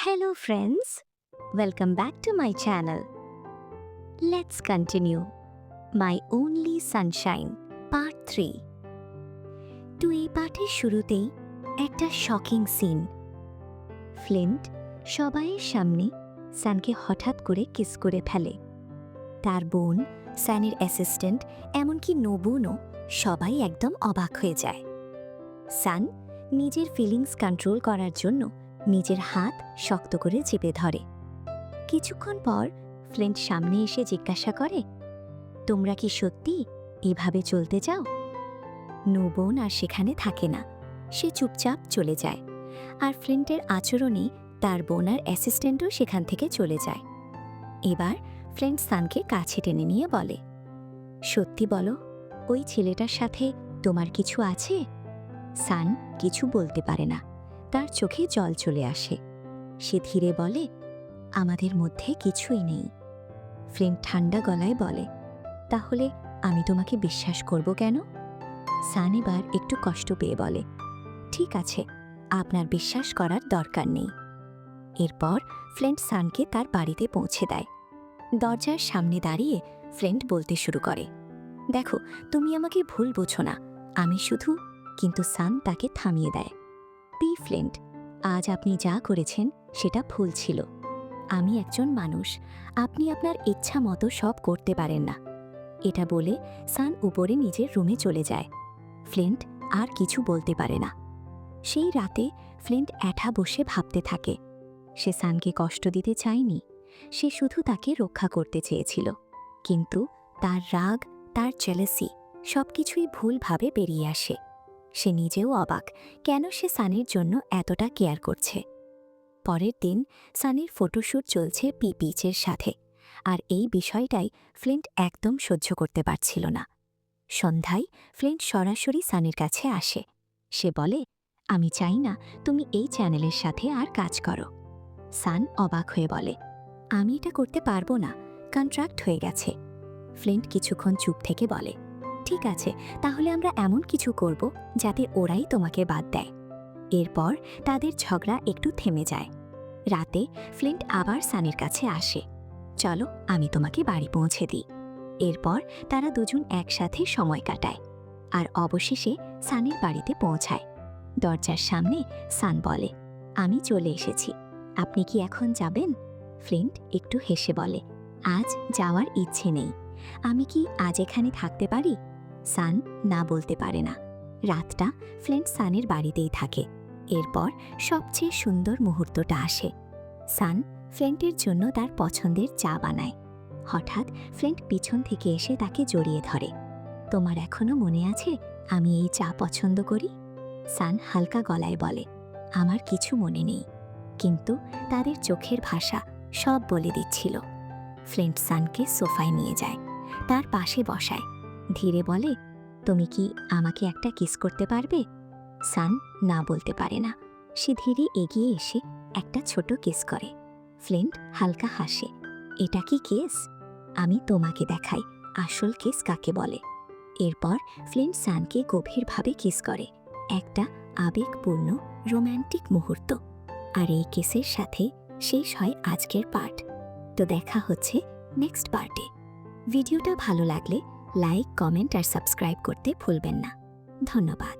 Hello friends, welcome back to my channel. Let's continue My Only Sunshine Part 3. তো এই পাঠের শুরুতেই একটা শকিং সিন। ফ্লিন্ট সবাইয়ের সামনে সানকে হঠাৎ করে কিস করে ফেলে। তার বোন, সানের অ্যাসিস্ট্যান্ট, এমনকি নোবুনও সবাই একদম অবাক হয়ে যায়। সান নিজের ফিলিংস কন্ট্রোল করার জন্য নিজের হাত শক্ত করে চেপে ধরে। কিছুক্ষণ পর ফ্লিন্ট সামনে এসে জিজ্ঞাসা করে, তোমরা কি সত্যি এভাবে চলতে চাও? নোবোন আর সেখানে থাকে না, সে চুপচাপ চলে যায়। আর ফ্লিন্টের আচরণে তার বোন আর অ্যাসিস্ট্যান্টও সেখান থেকে চলে যায়। এবার ফ্লিন্ট সানকে কাছে টেনে নিয়ে বলে, সত্যি বলো, ওই ছেলেটার সাথে তোমার কিছু আছে? সান কিছু বলতে পারে না, তার চোখে জল চলে আসে। সে ধীরে বলে, আমাদের মধ্যে কিছুই নেই। ফ্লিন্ট ঠান্ডা গলায় বলে, তাহলে আমি তোমাকে বিশ্বাস করব কেন? সান এবার একটু কষ্ট পেয়ে বলে, ঠিক আছে, আপনার বিশ্বাস করার দরকার নেই। এরপর ফ্লিন্ট সানকে তার বাড়িতে পৌঁছে দেয়। দরজার সামনে দাঁড়িয়ে ফ্লিন্ট বলতে শুরু করে, দেখো, তুমি আমাকে ভুল বোঝো না, আমি শুধু। কিন্তু সান তাকে থামিয়ে দেয়। ফ্লিন্ট, আজ আপনি যা করেছেন সেটা ভুল ছিল। আমি একজন মানুষ, আপনি আপনার ইচ্ছা মতো সব করতে পারেন না। এটা বলে সান উপরে নিজের রুমে চলে যায়। ফ্লিন্ট আর কিছু বলতে পারে না। সেই রাতে ফ্লিন্ট একা বসে ভাবতে থাকে। সে সানকে কষ্ট দিতে চায়নি, সে শুধু তাকে রক্ষা করতে চেয়েছিল। কিন্তু তার রাগ, তার জেলাসি সবকিছুই ভুলভাবে বেরিয়ে আসে। সে নিজেও অবাক, কেন সে সানির জন্য এতটা কেয়ার করছে। পরের দিন সানির ফটোশ্যুট চলছে পিচের সাথে, আর এই বিষয়টাই ফ্লিন্ট একদম সহ্য করতে পারছিল না। সন্ধ্যায় ফ্লিন্ট সরাসরি সানির কাছে আসে। সে বলে, আমি চাই না তুমি এই চ্যানেলের সাথে আর কাজ করো। সান অবাক হয়ে বলে, আমি এটা করতে পারবো না, কন্ট্রাক্ট হয়ে গেছে। ফ্লিন্ট কিছুক্ষণ চুপ থেকে বলে, ঠিক আছে, তাহলে আমরা এমন কিছু করব যাতে ওরাই তোমাকে বাদ দেয়। এরপর তাদের ঝগড়া একটু থেমে যায়। রাতে ফ্লিন্ট আবার সানির কাছে আসে, চলো আমি তোমাকে বাড়ি পৌঁছে দিই। এরপর তারা দুজন একসাথে সময় কাটায়, আর অবশেষে সানির বাড়িতে পৌঁছায়। দরজার সামনে সান বলে, আমি চলে এসেছি, আপনি কি এখন যাবেন? ফ্লিন্ট একটু হেসে বলে, আজ যাওয়ার ইচ্ছে নেই, আমি কি আজ এখানে থাকতে পারি? সান না বলতে পারে না। রাতটা ফ্লিন্ট সানের বাড়িতেই থাকে। এরপর সবচেয়ে সুন্দর মুহূর্তটা আসে। সান ফ্লিন্টের জন্য তার পছন্দের চা বানায়। হঠাৎ ফ্লিন্ট পিছন থেকে এসে তাকে জড়িয়ে ধরে, তোমার এখনো মনে আছে আমি এই চা পছন্দ করি? সান হালকা গলায় বলে, আমার কিছু মনে নেই। কিন্তু তাদের চোখের ভাষা সব বলে দিচ্ছিল। ফ্লিন্ট সানকে সোফায় নিয়ে যায়, তার পাশে বসায়, ধীরে বলে, তুমি কি আমাকে একটা কিস করতে পারবে? সান না বলতে পারে না। সে ধীরে এগিয়ে এসে একটা ছোট কিস করে। ফ্লিন্ট হালকা হাসে, এটা কি কিস? আমি তোমাকে দেখাই আসল কিস কাকে বলে। এরপর ফ্লিন্ট সানকে গভীরভাবে কিস করে, একটা আবেগপূর্ণ রোম্যান্টিক মুহূর্ত। আর এই কিসের সাথে শেষ হয় আজকের পার্ট। তো দেখা হচ্ছে নেক্সট পার্টে। ভিডিওটা ভালো লাগলে লাইক, কমেন্ট আর সাবস্ক্রাইব করতে ভুলবেন না। ধন্যবাদ।